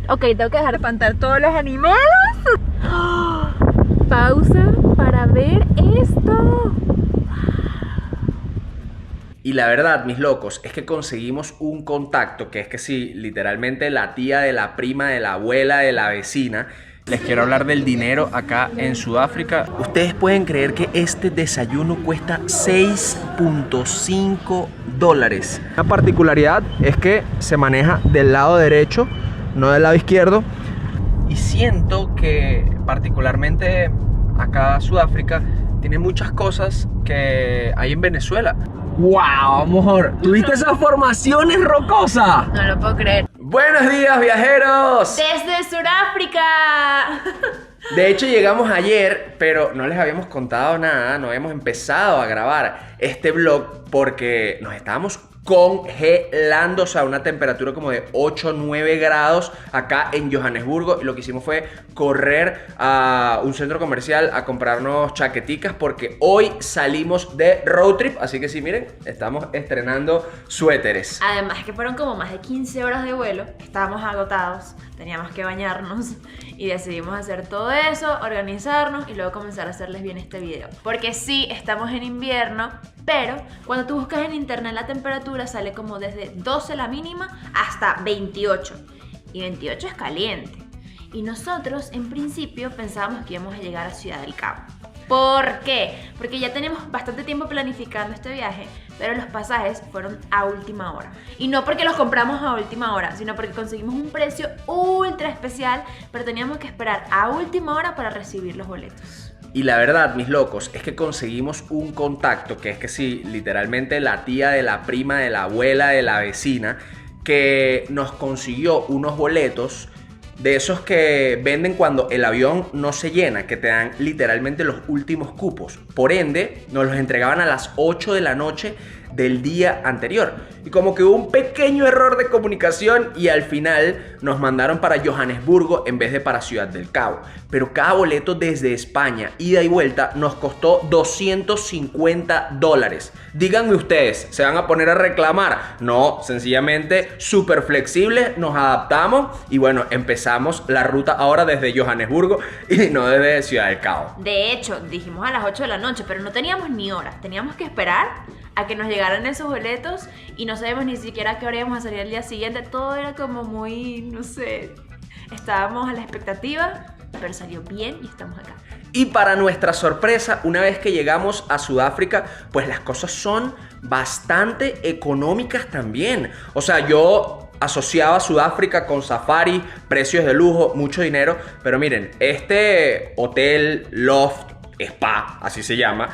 Ok, tengo que dejar de espantar todos los animales. Pausa para ver esto. Y la verdad, mis locos, es que conseguimos un contacto que es que sí, literalmente la tía de la prima de la abuela de la vecina. Les quiero hablar del dinero acá en Sudáfrica. Ustedes pueden creer que este desayuno cuesta $6.5. Una particularidad es que se maneja del lado derecho, no del lado izquierdo. Y siento que particularmente acá Sudáfrica tiene muchas cosas que hay en Venezuela. ¡Wow, amor! ¿Tuviste esas formaciones rocosas? No lo puedo creer. ¡Buenos días, viajeros! ¡Desde Sudáfrica! De hecho, llegamos ayer, pero no les habíamos contado nada. No habíamos empezado a grabar este vlog porque nos estábamos congelando, o sea, una temperatura como de 8-9 grados acá en Johannesburgo. Y lo que hicimos fue correr a un centro comercial a comprarnos chaqueticas porque hoy salimos de road trip. Así que sí, miren, estamos estrenando suéteres. Además que fueron como más de 15 horas de vuelo. Estábamos agotados, teníamos que bañarnos y decidimos hacer todo eso, organizarnos y luego comenzar a hacerles bien este video. Porque sí, estamos en invierno, pero cuando tú buscas en internet la temperatura sale como desde 12 la mínima hasta 28. Y 28 es caliente. Y nosotros en principio pensábamos que íbamos a llegar a Ciudad del Cabo. ¿Por qué? Porque ya tenemos bastante tiempo planificando este viaje, pero los pasajes fueron a última hora. Y no porque los compramos a última hora, sino porque conseguimos un precio ultra especial, pero teníamos que esperar a última hora para recibir los boletos. Y la verdad, mis locos, es que conseguimos un contacto que es que sí, literalmente la tía de la prima de la abuela de la vecina, que nos consiguió unos boletos de esos que venden cuando el avión no se llena, que te dan literalmente los últimos cupos. Por ende, nos los entregaban a las 8 de la noche del día anterior. Y como que hubo un pequeño error de comunicación y al final nos mandaron para Johannesburgo en vez de para Ciudad del Cabo. Pero cada boleto desde España, ida y vuelta, nos costó $250. Díganme ustedes, ¿se van a poner a reclamar? No, sencillamente súper flexibles, nos adaptamos y bueno, empezamos la ruta ahora desde Johannesburgo y no desde Ciudad del Cabo. De hecho, dijimos a las 8 de la noche, pero no teníamos ni hora. Teníamos que esperar a que nos llegaran esos boletos y no sabemos ni siquiera a qué hora íbamos a salir al día siguiente. Todo era como muy, no sé, estábamos a la expectativa, pero salió bien y estamos acá. Y para nuestra sorpresa, una vez que llegamos a Sudáfrica, pues las cosas son bastante económicas también. O sea, yo asociaba Sudáfrica con safari, precios de lujo, mucho dinero. Pero miren, este hotel loft, spa, así se llama,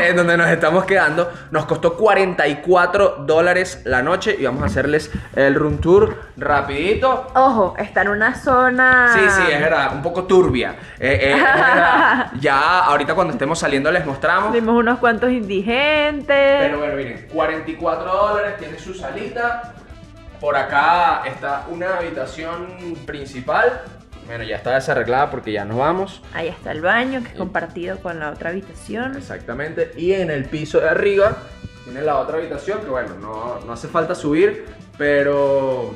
en donde nos estamos quedando, nos costó $44 la noche y vamos a hacerles el room tour rapidito. Ojo, está en una zona... Sí, es verdad, un poco turbia. Es verdad. Ya ahorita cuando estemos saliendo les mostramos. Vimos unos cuantos indigentes. Pero bueno, miren, $44, tiene su salita. Por acá está una habitación principal. Bueno, ya está desarreglada porque ya nos vamos. Ahí está el baño, que es compartido con la otra habitación. Exactamente. Y en el piso de arriba tiene la otra habitación, que bueno, no hace falta subir, pero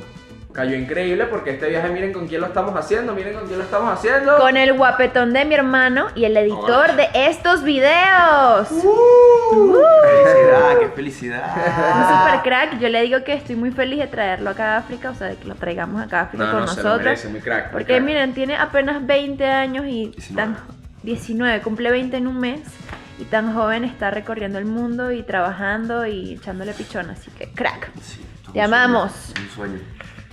cayó increíble porque este viaje, miren con quién lo estamos haciendo, Con el guapetón de mi hermano y el editor de estos videos. ¡Felicidad! ¡Qué felicidad! Un super crack. Yo le digo que estoy muy feliz de traerlo acá a África, o sea, de que lo traigamos acá a África con se lo nosotros. merece, muy crack, muy porque crack. miren, tiene apenas 20 años y 19, cumple 20 en un mes. Y tan joven está recorriendo el mundo y trabajando y echándole pichón, así que crack. Sí, Te amamos. Un sueño.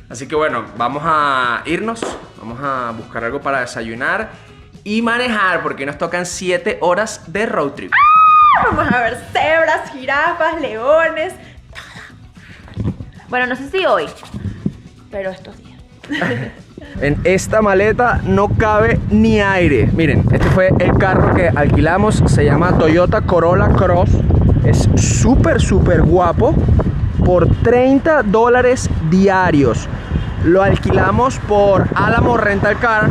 Así que bueno, vamos a irnos, vamos a buscar algo para desayunar y manejar porque nos tocan 7 horas de road trip. Vamos a ver cebras, jirafas, leones, todo. Bueno, no sé si hoy, pero estos días. En esta maleta no cabe ni aire. Miren, este fue el carro que alquilamos, se llama Toyota Corolla Cross. Es súper guapo. Por $30 diarios. Lo alquilamos por Alamo Rental Car,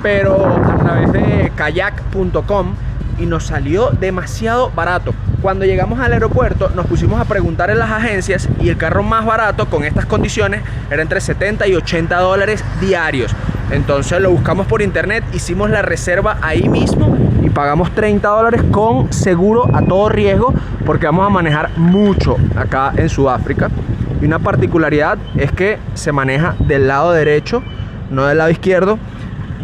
pero a través de kayak.com. y nos salió demasiado barato. Cuando llegamos al aeropuerto nos pusimos a preguntar en las agencias y el carro más barato con estas condiciones era entre 70 y 80 dólares diarios. Entonces lo buscamos por internet, hicimos la reserva ahí mismo y pagamos 30 dólares con seguro a todo riesgo porque vamos a manejar mucho acá en Sudáfrica. Y una particularidad es que se maneja del lado derecho, no del lado izquierdo.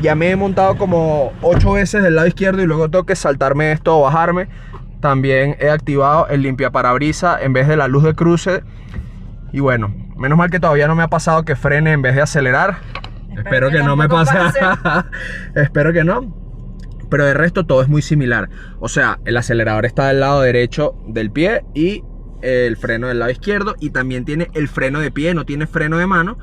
Ya me he montado como 8 veces del lado izquierdo y luego tengo que saltarme esto o bajarme. También he activado el limpiaparabrisas en vez de la luz de cruce. Y bueno, menos mal que todavía no me ha pasado que frene en vez de acelerar. Espero que no me pase. Espero que no. Pero de resto todo es muy similar. O sea, el acelerador está del lado derecho del pie y el freno del lado izquierdo. Y también tiene el freno de pie, no tiene freno de mano.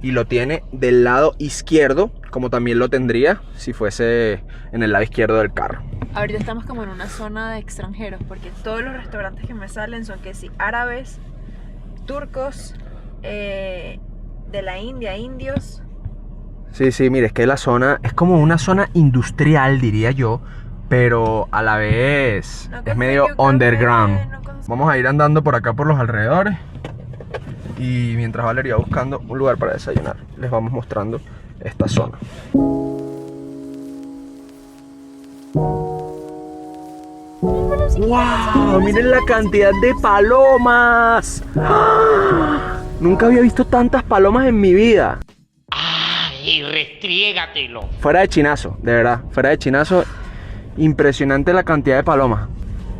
Y lo tiene del lado izquierdo, como también lo tendría si fuese en el lado izquierdo del carro. Ahorita estamos como en una zona de extranjeros, porque todos los restaurantes que me salen son que sí, árabes, turcos, de la India, indios. Sí, sí, mire, es que la zona es como una zona industrial, diría yo, pero a la vez es medio underground. Vamos a ir andando por acá por los alrededores. Y mientras Valeria va buscando un lugar para desayunar, les vamos mostrando esta zona. ¡Wow! Miren la cantidad de palomas. ¡Ah! Nunca había visto tantas palomas en mi vida. ¡Ay, restriégatelo! Fuera de chinazo, de verdad, fuera de chinazo. Impresionante la cantidad de palomas.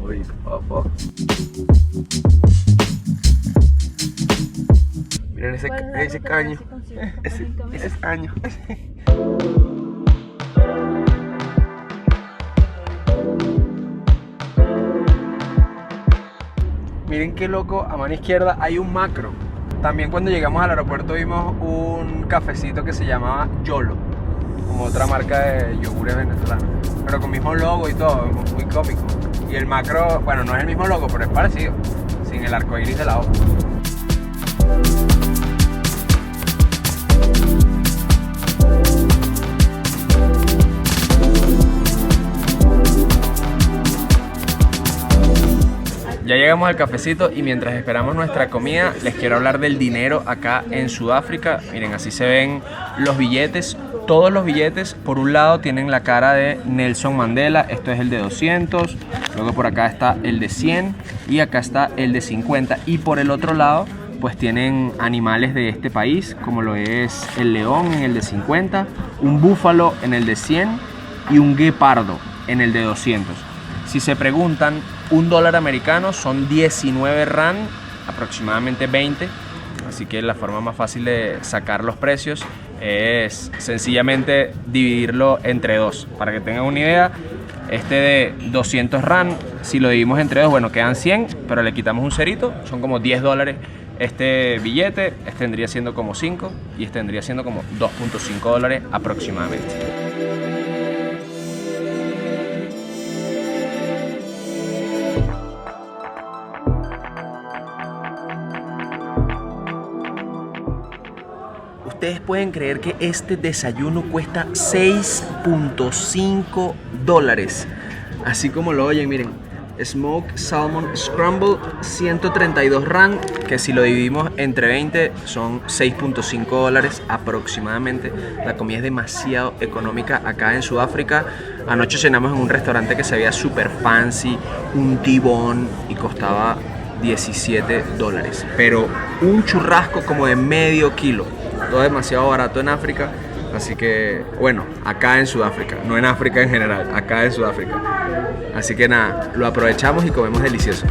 Uy, papá. Miren ese caño. Ese caño. Miren qué loco, a mano izquierda hay un Macro. También cuando llegamos al aeropuerto vimos un cafecito que se llamaba Yolo, como otra marca de yogures venezolanos, pero con mismo logo y todo, muy cómico. Y el Macro, bueno, no es el mismo logo, pero es parecido, sin el arco iris de la hoja. Ya llegamos al cafecito y mientras esperamos nuestra comida les quiero hablar del dinero acá en Sudáfrica. Miren, así se ven los billetes. Todos los billetes por un lado tienen la cara de Nelson Mandela. Esto es el de 200, luego por acá está el de 100 y acá está el de 50. Y por el otro lado pues tienen animales de este país, como lo es el león en el de 50, un búfalo en el de 100 y un guepardo en el de 200. Si se preguntan, $1 americano son 19 rand, aproximadamente 20. Así que la forma más fácil de sacar los precios es sencillamente dividirlo entre dos. Para que tengan una idea, este de 200 rand, si lo dividimos entre dos, bueno, quedan 100, pero le quitamos un cerito, son como $10 este billete. Este vendría siendo como 5 y este vendría siendo como $2.5 aproximadamente. Ustedes pueden creer que este desayuno cuesta $6.5. Así como lo oyen, miren. Smoked Salmon Scramble, 132 rand, que si lo dividimos entre 20 son $6.5 aproximadamente. La comida es demasiado económica acá en Sudáfrica. Anoche cenamos en un restaurante que se veía súper fancy, un tibón, y costaba $17. Pero un churrasco como de medio kilo. Todo demasiado barato en África, así que, bueno, acá en Sudáfrica, no en África en general, acá en Sudáfrica. Así que nada, lo aprovechamos y comemos delicioso.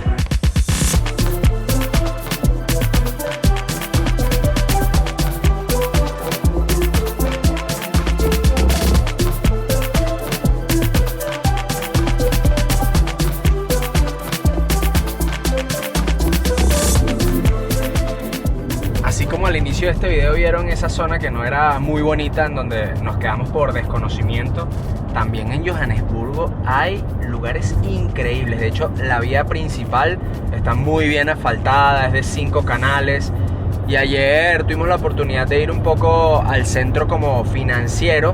Al inicio de este video vieron esa zona que no era muy bonita, en donde nos quedamos por desconocimiento. También en Johannesburgo hay lugares increíbles. De hecho, la vía principal está muy bien asfaltada, es de 5 canales. Y ayer tuvimos la oportunidad de ir un poco al centro como financiero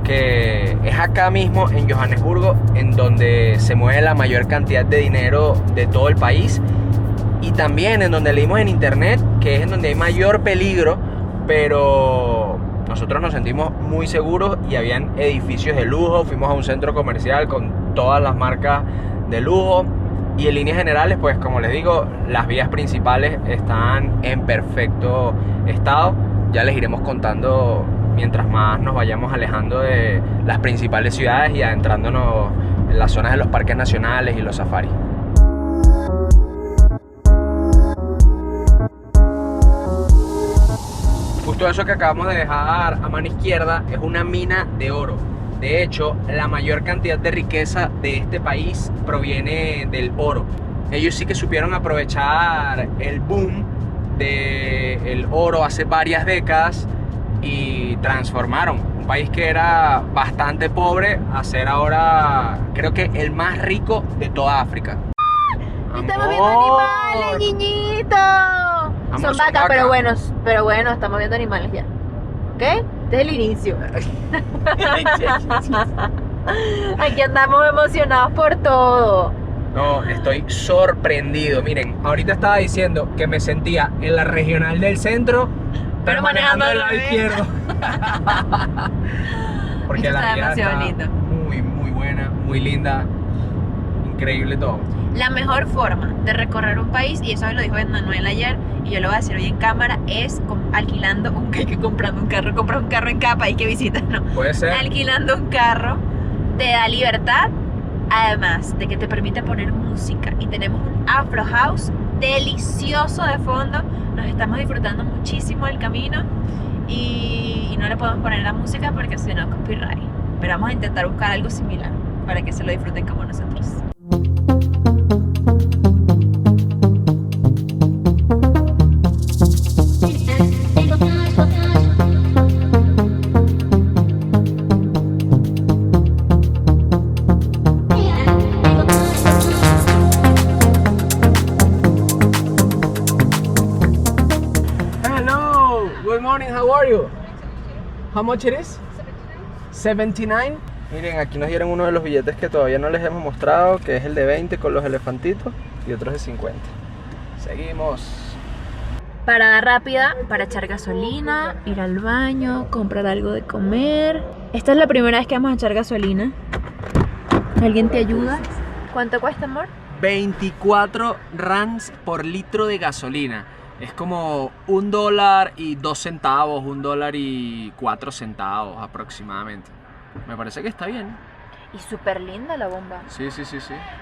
que es acá mismo en Johannesburgo, en donde se mueve la mayor cantidad de dinero de todo el país, y también en donde leímos en internet que es en donde hay mayor peligro, pero nosotros nos sentimos muy seguros y habían edificios de lujo. Fuimos a un centro comercial con todas las marcas de lujo, y en líneas generales, pues como les digo, las vías principales están en perfecto estado. Ya les iremos contando mientras más nos vayamos alejando de las principales ciudades y adentrándonos en las zonas de los parques nacionales y los safaris. Justo eso que acabamos de dejar a mano izquierda es una mina de oro. De hecho, la mayor cantidad de riqueza de este país proviene del oro. Ellos sí que supieron aprovechar el boom del oro hace varias décadas y transformaron un país que era bastante pobre a ser ahora, creo que el más rico de toda África. Estamos viendo animales, niñito. Son vacas, pero bueno, estamos viendo animales ya. ¿Ok? Este es el inicio. Aquí andamos emocionados por todo. No, estoy sorprendido. Miren, ahorita estaba diciendo que me sentía en la regional del centro, pero manejando del lado izquierdo. Porque esto la está vida demasiado está bonito. muy buena, muy linda, increíble todo. La mejor forma de recorrer un país, y eso lo dijo Manuel ayer, y yo lo voy a decir hoy en cámara, es alquilando comprando un carro. Comprar un carro en cada país que visitas, ¿no? Puede ser. Alquilando un carro te da libertad, además de que te permite poner música. Y tenemos un Afro House delicioso de fondo. Nos estamos disfrutando muchísimo el camino y no le podemos poner la música porque si no, copyright. Pero vamos a intentar buscar algo similar para que se lo disfruten como nosotros. Good morning, how are you? How much it is? 79. Miren, aquí nos dieron uno de los billetes que todavía no les hemos mostrado, que es el de 20 con los elefantitos, y otros de 50. Seguimos. Parada rápida para echar gasolina, ir al baño, comprar algo de comer. Esta es la primera vez que vamos a echar gasolina. ¿Alguien te ayuda? ¿Cuánto cuesta, amor? 24 rands por litro de gasolina. Es como $1.02, $1.04 aproximadamente. Me parece que está bien. Y súper linda la bomba. Sí.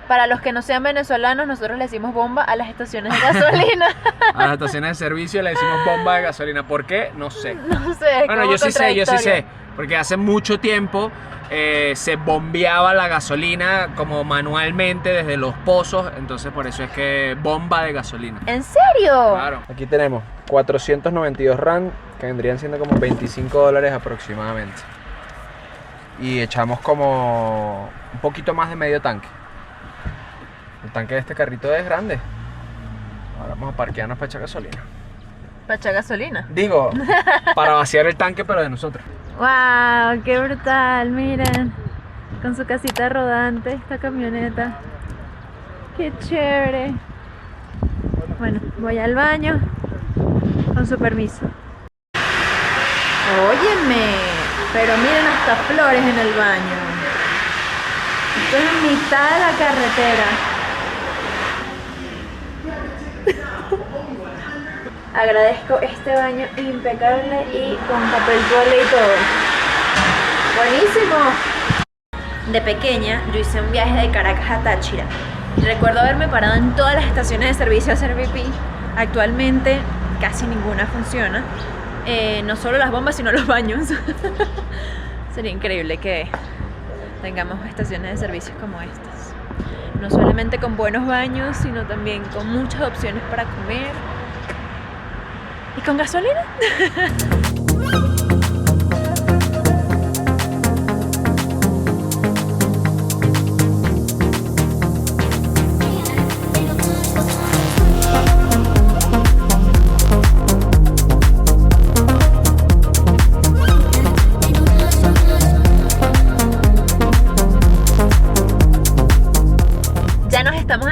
Para los que no sean venezolanos, nosotros le decimos bomba a las estaciones de gasolina. A las estaciones de servicio le decimos bomba de gasolina. ¿Por qué? No sé. No sé. Bueno, yo sí sé. Porque hace mucho tiempo se bombeaba la gasolina como manualmente desde los pozos. Entonces por eso es que bomba de gasolina. ¿En serio? Claro. Aquí tenemos 492 rand, que vendrían siendo como $25 aproximadamente. Y echamos como un poquito más de medio tanque. El tanque de este carrito es grande. Ahora vamos a parquearnos para echar gasolina. ¿Para echar gasolina? Digo, para vaciar el tanque, pero de nosotros. ¡Wow! ¡Qué brutal! Miren, con su casita rodante, esta camioneta. ¡Qué chévere! Bueno, voy al baño, con su permiso. Óyeme, pero miren hasta flores en el baño. Esto es en mitad de la carretera. Agradezco este baño impecable y con papel toalla y todo. ¡Buenísimo! De pequeña, yo hice un viaje de Caracas a Táchira. Recuerdo haberme parado en todas las estaciones de servicio a hacer pipí. Actualmente casi ninguna funciona. No solo las bombas, sino los baños. Sería increíble que tengamos estaciones de servicios como estas. No solamente con buenos baños, sino también con muchas opciones para comer. ¿Y con gasolina?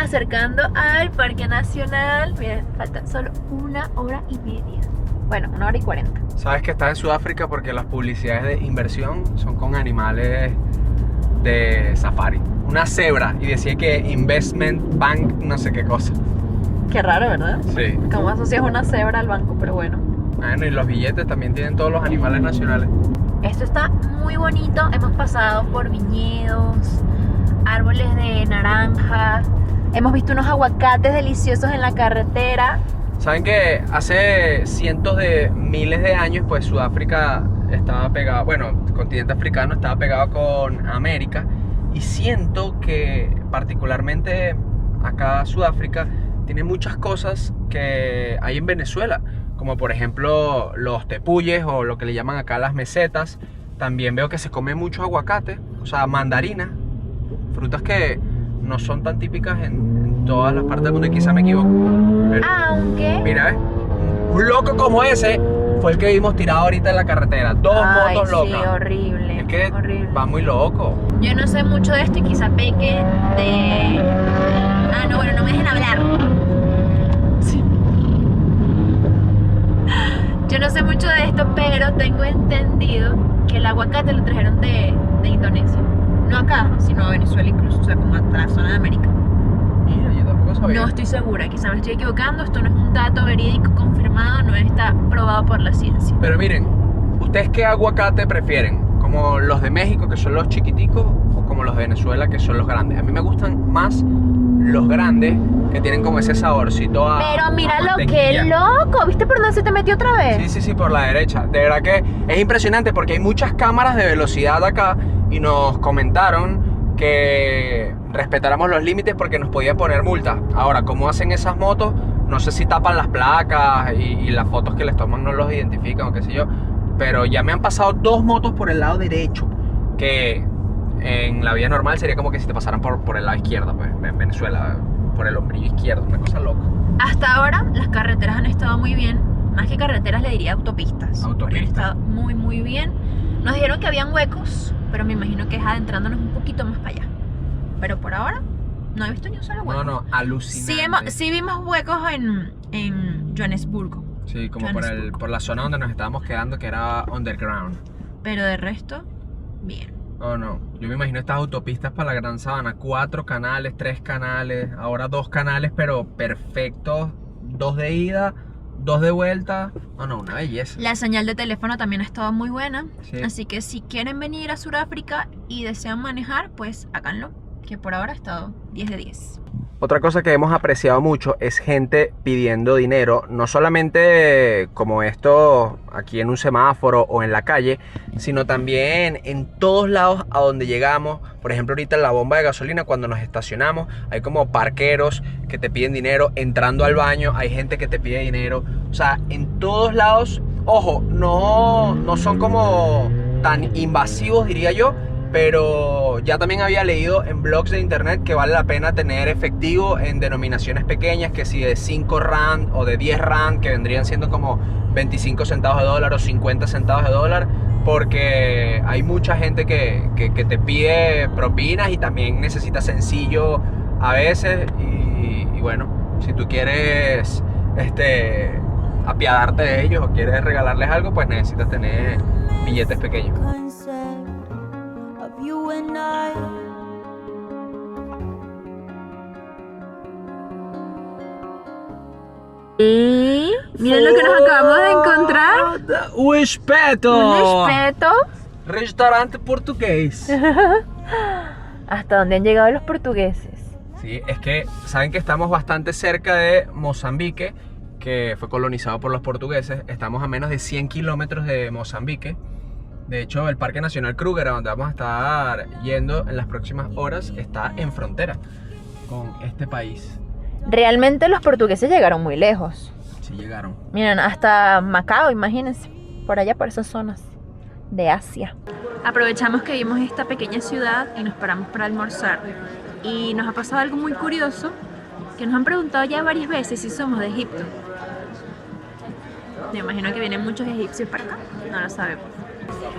acercando al Parque Nacional. Miren, falta solo 1 hora y media. Bueno, 1 hora y 40. Sabes que estás en Sudáfrica porque las publicidades de inversión son con animales de safari. Una cebra y decía que Investment Bank no sé qué cosa. Qué raro, ¿verdad? Sí. ¿Cómo asocias una cebra al banco? Pero bueno. Bueno, y los billetes también tienen todos los animales nacionales. Esto está muy bonito. Hemos pasado por viñedos, árboles de naranja. Hemos visto unos aguacates deliciosos en la carretera. Saben que hace cientos de miles de años, pues Sudáfrica estaba pegado, bueno, el continente africano estaba pegado con América, y siento que particularmente acá Sudáfrica tiene muchas cosas que hay en Venezuela, como por ejemplo los tepuyes o lo que le llaman acá las mesetas. También veo que se come mucho aguacate, o sea, mandarina, frutas que no son tan típicas en todas las partes del mundo, y quizá me equivoco. Pero, Aunque... mira, un loco como ese fue el que vimos tirado ahorita en la carretera. Dos motos locas. Sí, horrible. Es que horrible. va muy loco. Yo no sé mucho de esto y quizá peque de... Ah, no, bueno, no me dejen hablar. Sí. Yo no sé mucho de esto, pero tengo entendido que el aguacate lo trajeron de Indonesia. No acá, sino a Venezuela incluso, o sea, como a la zona de América. Mira, yo tampoco sabía. No estoy segura, quizá me estoy equivocando, esto no es un dato verídico confirmado, no está probado por la ciencia. Pero miren, ¿ustedes qué aguacate prefieren? ¿Como los de México, que son los chiquiticos, o como los de Venezuela, que son los grandes? A mí me gustan más los grandes, que tienen como ese saborcito a... Pero mira a lo que mantequilla. loco, ¿viste por dónde se te metió otra vez? Sí, por la derecha. De verdad que es impresionante porque hay muchas cámaras de velocidad acá y nos comentaron que respetáramos los límites porque nos podían poner multas. Ahora, ¿cómo hacen esas motos? No sé si tapan las placas y las fotos que les toman no los identifican o qué sé yo. Pero ya me han pasado 2 motos por el lado derecho, que en la vida normal sería como que si te pasaran por el lado izquierdo, pues en Venezuela, por el hombrillo izquierdo, una cosa loca. Hasta ahora las carreteras han estado muy bien, más que carreteras le diría autopistas. Autopistas. Porque han estado muy bien. Nos dijeron que habían huecos, pero me imagino que es adentrándonos un poquito más para allá. Pero por ahora no he visto ni un solo hueco. No, alucinante. Sí vimos huecos en Johannesburgo. Sí, como Johannesburgo. por la zona donde nos estábamos quedando, que era underground. Pero de resto, bien. No, yo me imagino estas autopistas para la Gran Sabana, 4 canales, 3 canales, ahora 2 canales, pero perfectos, 2 de ida, 2 de vuelta. No, una belleza. La señal de teléfono también ha estado muy buena, Sí. así que si quieren venir a Sudáfrica y desean manejar, pues háganlo, que por ahora ha estado 10 de 10. Otra cosa que hemos apreciado mucho es gente pidiendo dinero, no solamente como esto aquí en un semáforo o en la calle, sino también en todos lados a donde llegamos. Por ejemplo, ahorita en la bomba de gasolina, cuando nos estacionamos, hay como parqueros que te piden dinero. Entrando al baño hay gente que te pide dinero. O sea, en todos lados, ojo, no son como tan invasivos, diría yo, pero ya también había leído en blogs de internet que vale la pena tener efectivo en denominaciones pequeñas, que si de 5 rand o de 10 rand, que vendrían siendo como 25 centavos de dólar o 50 centavos de dólar, porque hay mucha gente que te pide propinas y también necesita sencillo a veces, y bueno, si tú quieres apiadarte de ellos o quieres regalarles algo, pues necesitas tener billetes pequeños. You and I. Y miren lo que nos acabamos de encontrar. Un espeto. Un espeto. Restaurante portugués. ¿Hasta dónde han llegado los portugueses? Sí, es que saben que estamos bastante cerca de Mozambique, que fue colonizado por los portugueses. Estamos a menos de 100 kilómetros de Mozambique. De hecho, el Parque Nacional Kruger, a donde vamos a estar yendo en las próximas horas, está en frontera con este país. Realmente los portugueses llegaron muy lejos. Sí, llegaron. Miren, hasta Macao, imagínense. Por allá, por esas zonas de Asia. Aprovechamos que vimos esta pequeña ciudad y nos paramos para almorzar. Y nos ha pasado algo muy curioso, que nos han preguntado ya varias veces si somos de Egipto. Me imagino que vienen muchos egipcios para acá, no lo sabemos.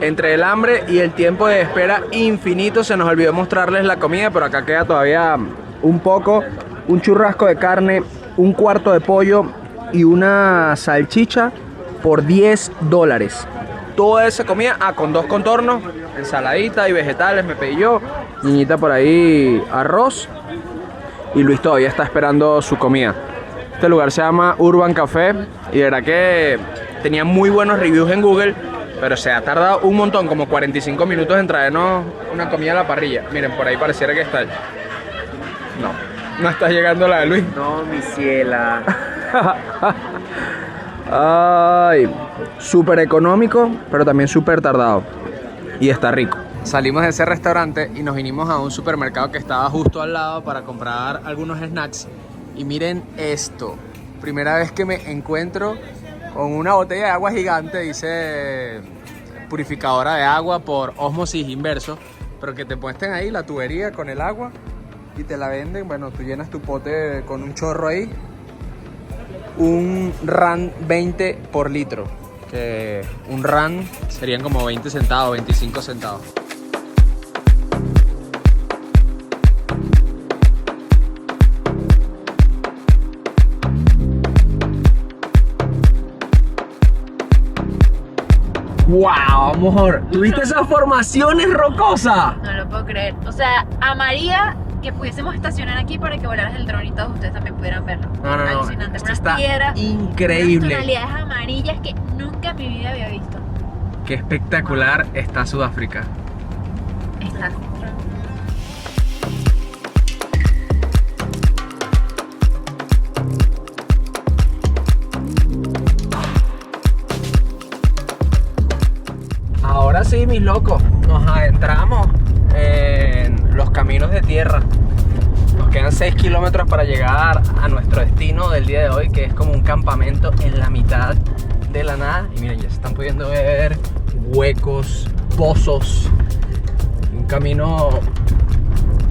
Entre el hambre y el tiempo de espera infinito se nos olvidó mostrarles la comida, pero acá queda todavía un poco. un churrasco de carne, un cuarto de pollo y una salchicha por $10. Toda esa comida, con 2 contornos, ensaladita y vegetales me pedí yo. Niñita por ahí arroz. Y Luis todavía está esperando su comida. Este lugar se llama Urban Café y de verdad que tenía muy buenos reviews en Google, pero se ha tardado un montón, como 45 minutos en traernos una comida a la parrilla. Miren, por ahí pareciera que está. No está llegando la de Luis. No, mi ciela. Ay, súper económico, pero también súper tardado. Y está rico. Salimos de ese restaurante y nos vinimos a un supermercado que estaba justo al lado para comprar algunos snacks. Y miren esto. Primera vez que me encuentro con una botella de agua gigante, dice purificadora de agua por ósmosis inverso. Pero que te muestren ahí la tubería con el agua y te la venden. Bueno, tú llenas tu pote con un chorro ahí. Un RAN 20 por litro. Que un RAN serían como 20 centavos, 25 centavos. ¡Wow, amor! ¿Tuviste esas formaciones rocosas? No lo puedo creer. O sea, amaría que pudiésemos estacionar aquí para que volaras el dron y todos ustedes también pudieran verlo. No. Alucinante. Esto Unas está piedras, increíble. unas tonalidades amarillas que nunca en mi vida había visto. Qué espectacular está Sudáfrica. Está. Ahora sí, mis locos, nos adentramos en los caminos de tierra. Nos quedan 6 kilómetros para llegar a nuestro destino del día de hoy, que es como un campamento en la mitad de la nada. Y miren, ya se están pudiendo ver huecos, pozos. Un camino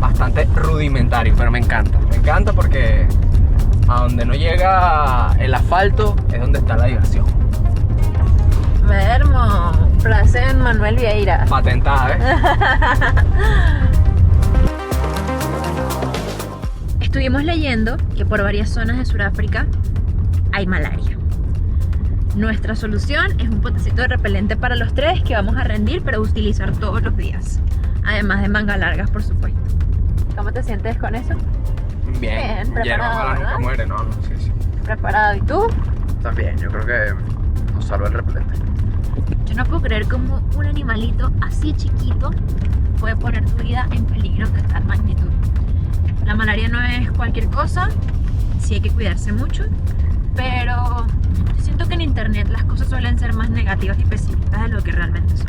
bastante rudimentario, pero me encanta porque a donde no llega el asfalto es donde está la diversión. Vermo, frase en Manuel Vieira. Patentada, Estuvimos leyendo que por varias zonas de Sudáfrica hay malaria. Nuestra solución es un potecito de repelente para los 3 que vamos a rendir, pero utilizar todos los días. Además de mangas largas, por supuesto. ¿Cómo te sientes con eso? Bien, preparado, ojalá nunca ¿verdad? muere, no, sí. ¿Preparado? ¿Y tú? También, yo creo que nos salva el repelente. Yo no puedo creer cómo un animalito así chiquito puede poner tu vida en peligro de tal magnitud. La malaria no es cualquier cosa, sí hay que cuidarse mucho, pero yo siento que en internet las cosas suelen ser más negativas y pesimistas de lo que realmente son.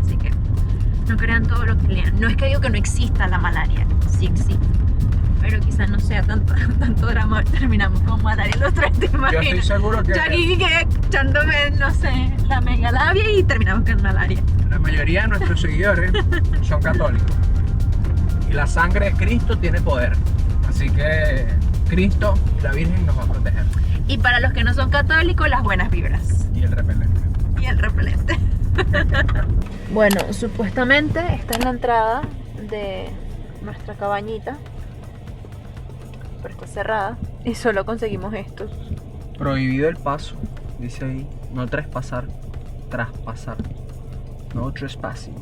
Así que no crean todo lo que lean. No es que digo que no exista la malaria, sí existe, pero quizás no sea tanto drama. Terminamos con malaria los 3, ¿te imaginas? Yo estoy seguro que Yo aquí echándome, no sé, la mega labia y terminamos con malaria. la mayoría de nuestros seguidores son católicos. Y la sangre de Cristo tiene poder. Así que Cristo y la Virgen nos va a proteger. Y para los que no son católicos, las buenas vibras. Y el repelente. Y el repelente. Bueno, supuestamente está en la entrada de nuestra cabañita, pero está cerrada y solo conseguimos estos. Prohibido el paso, dice ahí. No traspasar. No trespassing.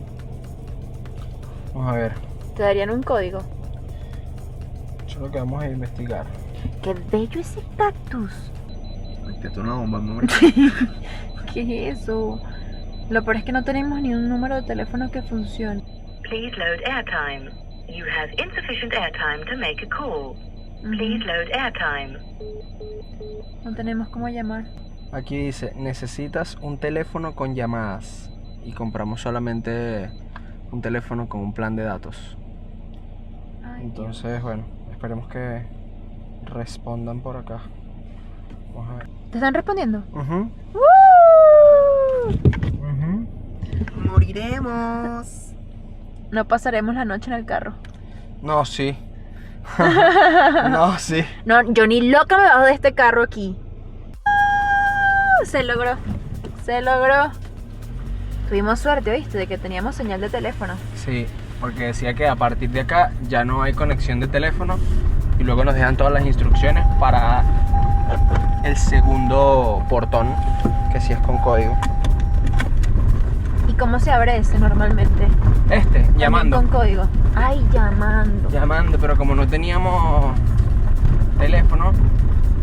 Vamos a ver. Te darían un código. Eso es lo que vamos a investigar. ¡Qué bello ese cactus! Que tú una bomba, amor. ¿Qué es eso? Lo peor es que no tenemos ni un número de teléfono que funcione. Please load airtime. You have insufficient airtime to make a call. Please load airtime. No tenemos cómo llamar. Aquí dice, necesitas un teléfono con llamadas. Y compramos solamente un teléfono con un plan de datos. Ay, Entonces, bueno, esperemos que respondan por acá. Vamos a ver. Dios. ¿Te están respondiendo? Ujú. Moriremos. No pasaremos la noche en el carro. No, sí. No, sí. No, yo ni loca me bajo de este carro aquí. Se logró. Se logró. Tuvimos suerte, ¿viste? De que teníamos señal de teléfono. Sí, porque decía que a partir de acá ya no hay conexión de teléfono y luego nos dejan todas las instrucciones para el segundo portón, que sí es con código. ¿Y cómo se abre ese normalmente? Llamando. Con código. Ay, llamando. Llamando, pero como no teníamos teléfono,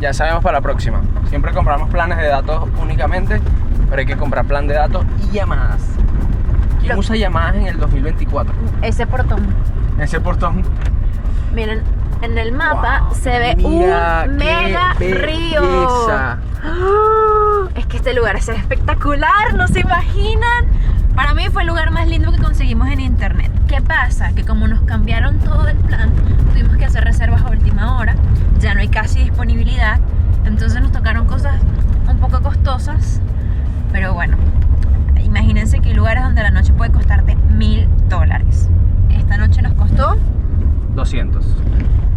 ya sabemos para la próxima. Siempre compramos planes de datos únicamente, pero hay que comprar plan de datos y llamadas. ¿Quién usa llamadas en el 2024? Ese portón. Ese portón. Miren, en el mapa se ve mira, un mega qué río. belleza. ¡Ah! Es que este lugar es espectacular, ¿no se imaginan? Para mí fue el lugar más lindo que conseguimos en internet. ¿Qué pasa? Que como nos cambiaron todo el plan, tuvimos que hacer reservas a última hora, ya no hay casi disponibilidad, entonces nos tocaron cosas un poco costosas, pero bueno, imagínense que hay lugares donde la noche puede costarte $1000. Esta noche nos costó 200.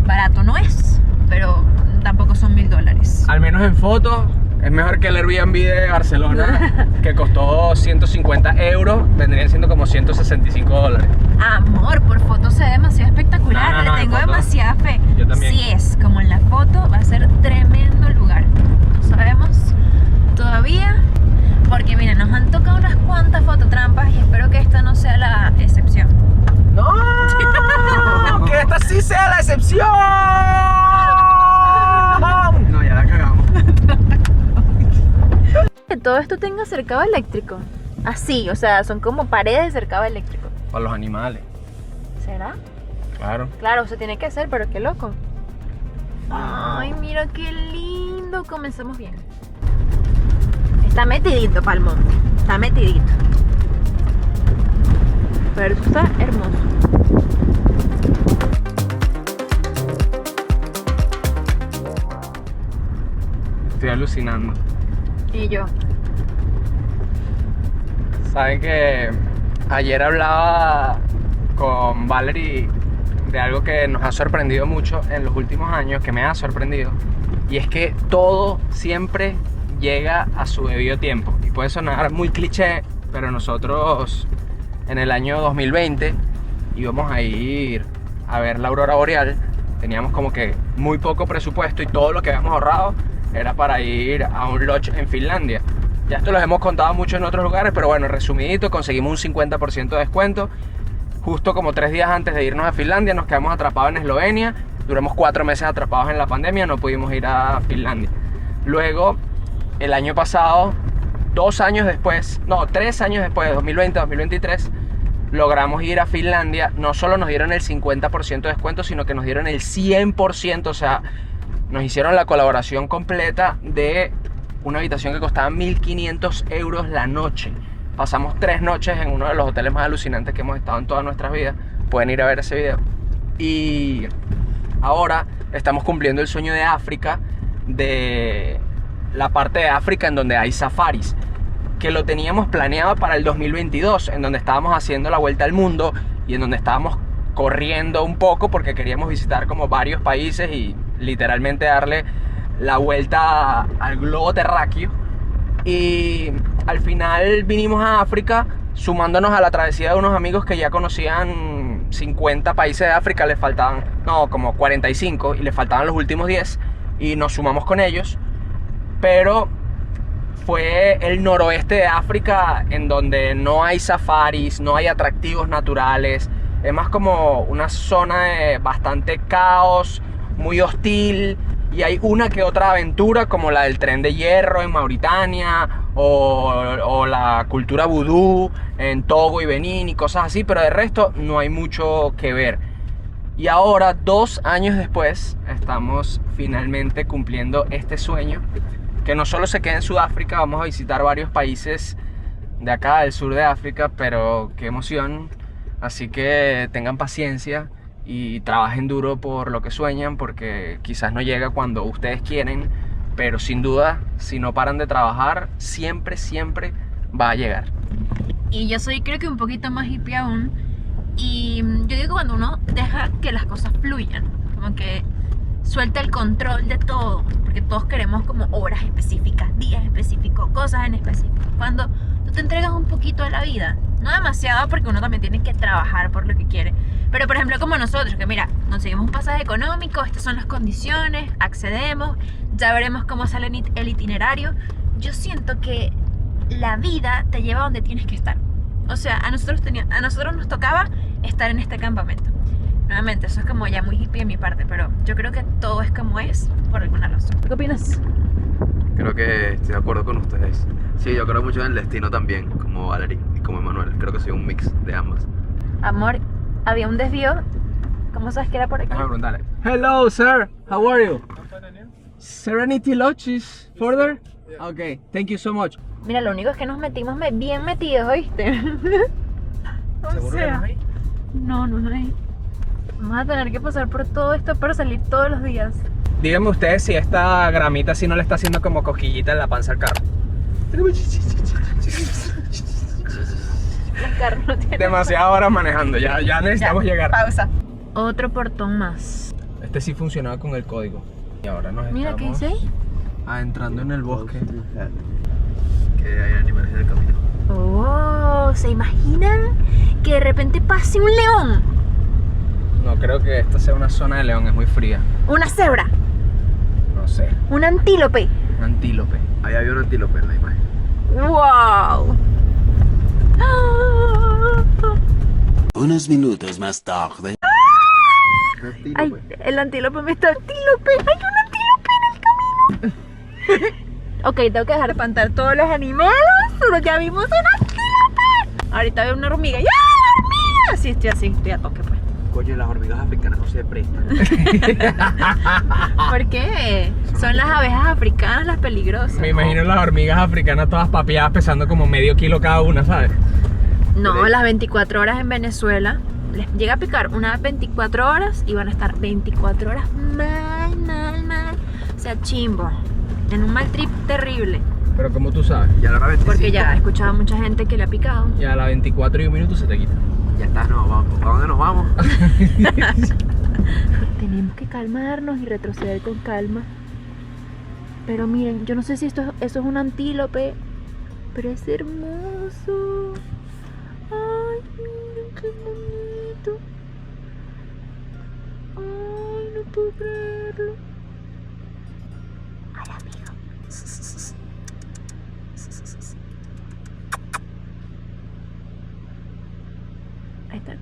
barato, no es, pero tampoco son $1000. Al menos en fotos es mejor que el Airbnb de Barcelona, que costó 150 euros, vendrían siendo como $165. Amor, por foto se ve demasiado espectacular, No, le tengo en foto. demasiada fe. Yo también. Si es como en la foto, va a ser tremendo lugar. No sabemos todavía, porque miren, nos han tocado unas cuantas fototrampas y espero que esta no sea la excepción. ¡No! ¡Que esta sí sea la excepción! No, ya la cagamos. Que todo esto tenga cercado eléctrico. Así, o sea, son como paredes de cercado eléctrico. Para los animales, ¿Será? claro. Claro, se tiene que hacer, pero qué loco. Ay, mira qué lindo. Comenzamos bien. Está metidito pa'l monte. Está metidito. Pero esto está hermoso. Estoy alucinando. Y yo. Saben que ayer hablaba con Valerie de algo que nos ha sorprendido mucho en los últimos años, que me ha sorprendido, y es que todo siempre llega a su debido tiempo. Y puede sonar muy cliché, pero nosotros en el año 2020 íbamos a ir a ver la aurora boreal. Teníamos como que muy poco presupuesto y todo lo que habíamos ahorrado era para ir a un lodge en Finlandia. Ya esto los hemos contado mucho en otros lugares, pero bueno, resumidito, conseguimos un 50% de descuento. Justo como 3 días antes de irnos a Finlandia nos quedamos atrapados en Eslovenia. Duramos 4 meses atrapados en la pandemia, no pudimos ir a Finlandia. Luego, el año pasado, 3 años después, 2020-2023, logramos ir a Finlandia. No solo nos dieron el 50% de descuento, sino que nos dieron el 100%, o sea, nos hicieron la colaboración completa de una habitación que costaba 1.500 euros la noche. Pasamos 3 noches en uno de los hoteles más alucinantes que hemos estado en todas nuestras vidas. Pueden ir a ver ese video. Y ahora estamos cumpliendo el sueño de África, de la parte de África en donde hay safaris, que lo teníamos planeado para el 2022, en donde estábamos haciendo la vuelta al mundo y en donde estábamos corriendo un poco porque queríamos visitar como varios países y literalmente darle la vuelta al globo terráqueo. Y al final vinimos a África sumándonos a la travesía de unos amigos que ya conocían 50 países de África. Les faltaban, como 45, y les faltaban los últimos 10 y nos sumamos con ellos. Pero fue el noroeste de África, en donde no hay safaris, no hay atractivos naturales. Es más como una zona de bastante caos, muy hostil, y hay una que otra aventura como la del tren de hierro en Mauritania o la cultura vudú en Togo y Benín y cosas así, pero de resto no hay mucho que ver. Y ahora, 2 años después, estamos finalmente cumpliendo este sueño, que no solo se queda en Sudáfrica. Vamos a visitar varios países de acá, del sur de África, pero qué emoción. Así que tengan paciencia y trabajen duro por lo que sueñan, porque quizás no llega cuando ustedes quieren, pero sin duda, si no paran de trabajar, siempre va a llegar. Y yo soy, creo que un poquito más hippie aún. Y yo digo, cuando uno deja que las cosas fluyan, como que suelta el control de todo, porque todos queremos como horas específicas, días específicos, cosas en específico. Cuando tú te entregas un poquito a la vida, No demasiado porque uno también tiene que trabajar por lo que quiere. Pero por ejemplo como nosotros, que mira, conseguimos un pasaje económico, estas son las condiciones, accedemos, ya veremos cómo sale el itinerario. Yo siento que la vida te lleva donde tienes que estar. O sea, a nosotros nos tocaba estar en este campamento. Nuevamente, eso es como ya muy hippie de mi parte, pero yo creo que todo es como es por alguna razón. ¿Qué opinas? Creo que estoy de acuerdo con ustedes. Sí, yo creo mucho en el destino también, como Valerie y como Emanuel. Creo que soy un mix de ambas. Amor, había un desvío. ¿Cómo sabes que era por aquí? Déjame preguntarle. Hello, sir. How are you? Serenity Lodge is further? Okay, thank you so much. Mira, lo único es que nos metimos bien metidos, ¿oíste? ¿Seguro que no es ahí? No, no es ahí. Vamos a tener que pasar por todo esto para salir todos los días. Díganme ustedes si esta gramita sí no le está haciendo como cosquillita en la panza al carro. Los carros no tienen... Demasiadas horas manejando, ya necesitamos llegar. Pausa. Otro portón más. Este sí funcionaba con el código. Y ahora nos Mira, ¿qué estamos dice ahí? adentrando en el bosque. Que hay animales en el camino. Oh, ¿se imaginan que de repente pase un león? No creo que esta sea una zona de león, es muy fría. Una cebra, No sé, un antílope. un antílope. Ahí había un antílope en la imagen. ¡Wow! Unos minutos más tarde. Un antílope. Ay, el antílope me está... ¡Antílope! ¡Hay un antílope en el camino! Ok, tengo que dejar de espantar todos los animales, pero ya vimos un antílope. Ahorita veo una hormiga. ¡Ya, la hormiga! Sí, estoy a toque, pues. Coño, las hormigas africanas no se prestan. ¿Por qué? Son las abejas africanas las peligrosas. Me imagino las hormigas africanas todas papeadas pesando como medio kilo cada una, ¿sabes? No, las 24 horas en Venezuela les llega a picar una 24 horas y van a estar 24 horas mal. O sea, chimbo. En un mal trip terrible. Pero como tú sabes, Ya a la hora 25. Porque ya he escuchado a mucha gente que le ha picado. ya a las 24 y un minuto se te quita. Ya está, no, vamos. ¿A dónde nos vamos? Tenemos que calmarnos y retroceder con calma. Pero miren, yo no sé si eso es un antílope, pero es hermoso. Ay, miren qué bonito. Ay, no puedo creerlo. Ay, amigo. Ahí está.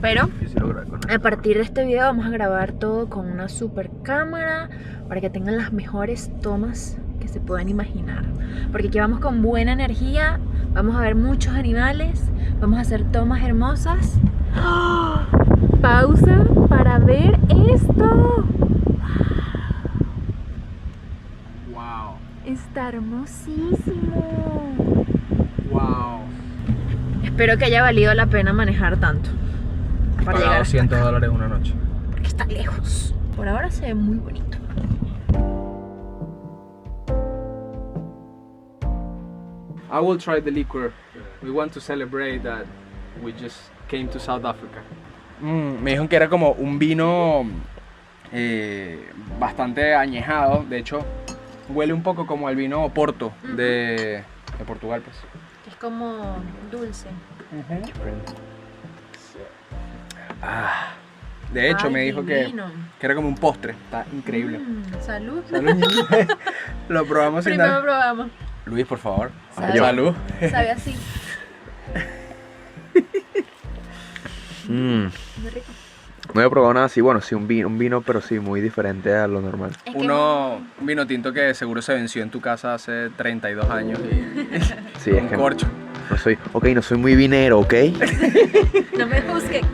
Pero Yo sí lo grabé con a partir de este video vamos a grabar todo con una super cámara para que tengan las mejores tomas que se puedan imaginar. Porque aquí vamos con buena energía, vamos a ver muchos animales, vamos a hacer tomas hermosas. ¡Oh! Pausa para ver esto. Wow, Está hermosísimo. wow. Espero que haya valido la pena manejar tanto. Para llegar hasta acá, $200 una noche. porque está lejos. Por ahora se ve muy bonito. I will try the liquor. We want to celebrate that we just came to South Africa. Me dijeron que era como un vino bastante añejado. De hecho, huele un poco como el vino Porto de Portugal, pues. Es como dulce. De hecho, Ay, me dijo divino. que era como un postre. Está increíble. Salud. Lo probamos sin Primero dar. probamos. Luis, por favor. Sabe. Salud. Sabe así. Muy rico. No he probado nada así, bueno, sí, un vino, pero sí, muy diferente a lo normal. Es que Un vino tinto que seguro se venció en tu casa hace 32 años y Sí, con es que corcho. no soy muy vinero, ¿ok? no me juzguen.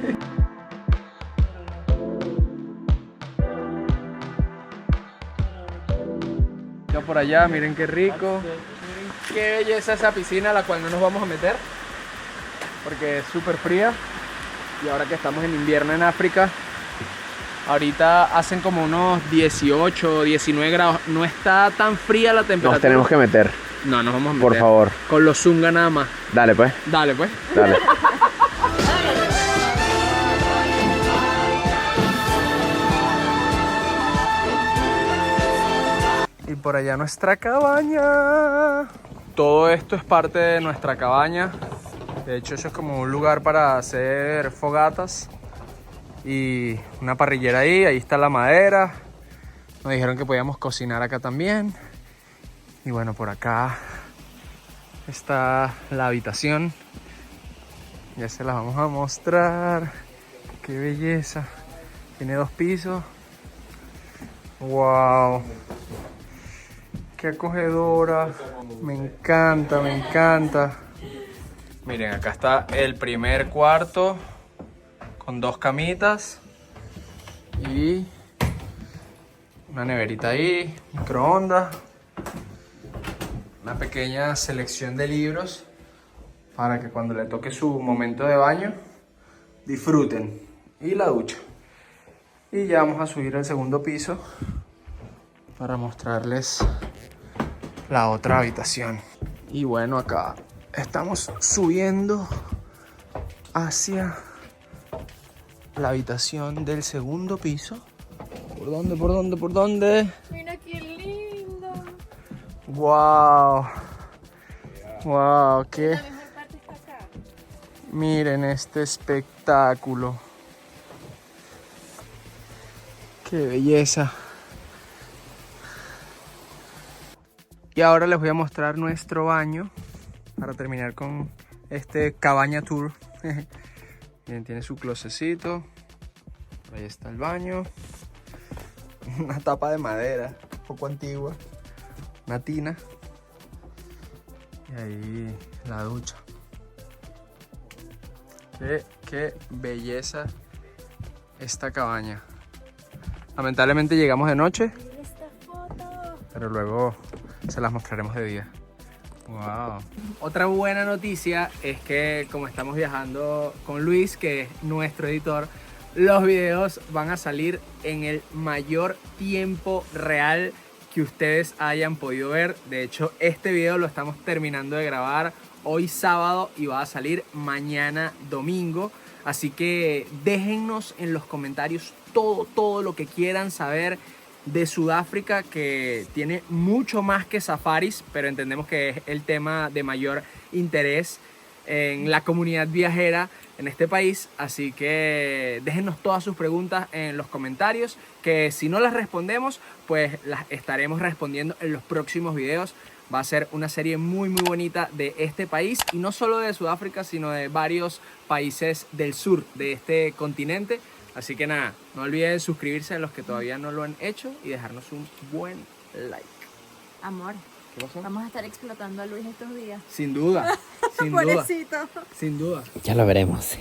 Yo por allá, miren qué rico. Miren qué belleza esa piscina a la cual no nos vamos a meter porque es súper fría. Y ahora que estamos en invierno en África, ahorita hacen como unos 18, 19 grados. No está tan fría la temperatura. Nos tenemos que meter, No, nos vamos a meter. por favor. Con los zunga nada más. Dale, pues, Dale, pues. dale. Y por allá nuestra cabaña. Todo esto es parte de nuestra cabaña. De hecho, eso es como un lugar para hacer fogatas y una parrillera ahí. Ahí está la madera. Nos dijeron que podíamos cocinar acá también. Y bueno, por acá está la habitación. Ya se las vamos a mostrar. Qué belleza. Tiene 2 pisos. Wow. Qué acogedora. Me encanta, me encanta. Miren, acá está el primer cuarto con 2 camitas y una neverita ahí, microondas, una pequeña selección de libros para que cuando le toque su momento de baño disfruten, y la ducha. Y ya vamos a subir al segundo piso para mostrarles la otra habitación. Y bueno, acá estamos subiendo hacia la habitación del segundo piso. ¿Por dónde? ¿Por dónde? ¿Por dónde? Mira qué lindo. ¡Wow! ¡Wow! ¡Qué! La mejor parte está acá. Miren este espectáculo. ¡Qué belleza! Y ahora les voy a mostrar nuestro baño para terminar con este cabaña tour. Miren, tiene su closecito. Ahí está el baño. Una tapa de madera, un poco antigua. Una tina. Y ahí la ducha. Qué belleza esta cabaña. Lamentablemente llegamos de noche, pero luego se las mostraremos de día. Wow. Otra buena noticia es que como estamos viajando con Luis, que es nuestro editor, los videos van a salir en el mayor tiempo real que ustedes hayan podido ver. De hecho, este video lo estamos terminando de grabar hoy sábado y va a salir mañana domingo. Así que déjennos en los comentarios todo lo que quieran saber de Sudáfrica, que tiene mucho más que safaris, pero entendemos que es el tema de mayor interés en la comunidad viajera en este país. Así que déjennos todas sus preguntas en los comentarios, que si no las respondemos, pues las estaremos respondiendo en los próximos videos. Va a ser una serie muy bonita de este país, y no solo de Sudáfrica, sino de varios países del sur de este continente. Así que nada, no olviden suscribirse a los que todavía no lo han hecho y dejarnos un buen like. Amor, ¿Qué pasó? vamos a estar explotando a Luis estos días. Sin duda, sin duda. Pobrecito. Sin duda. Ya lo veremos.